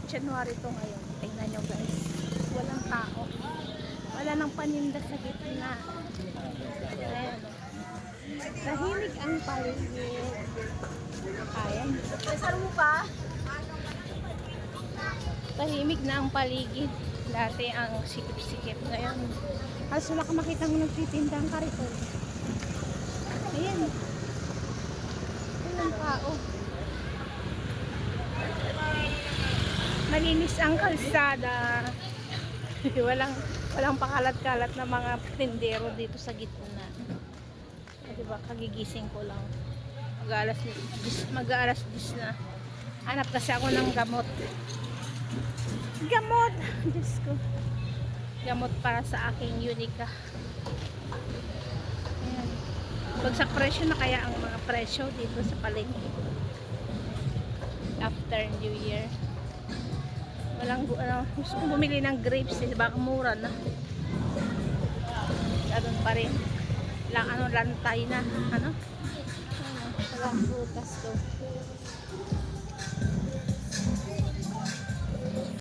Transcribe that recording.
January to ngayon. Tingnan nyo guys. Walang tao. Wala nang paninda sa gitna. Ayan. Tahimik ang paligid. Ayan. Saan mo pa? Tahimik na ang paligid. Dati ang sikip-sikip. Ngayon, halos wala ka makita mo nagtitindang karito. Ayan. Walang tao. Malinis ang kalsada. walang pakalat-kalat na mga tindero dito sa gitna. Diba, kagigising ko lang. Mag-aalas 10 na. Hanap kasi ako ng gamot. Gamot! Diyos ko. Gamot para sa aking Unica. Ayan. Bagsak presyo na kaya ang mga presyo dito sa palengke. After New Year. Gusto kong bumili ng grapes eh, baka mura na. Ganun pa rin. Lantay na. Walang frutas to.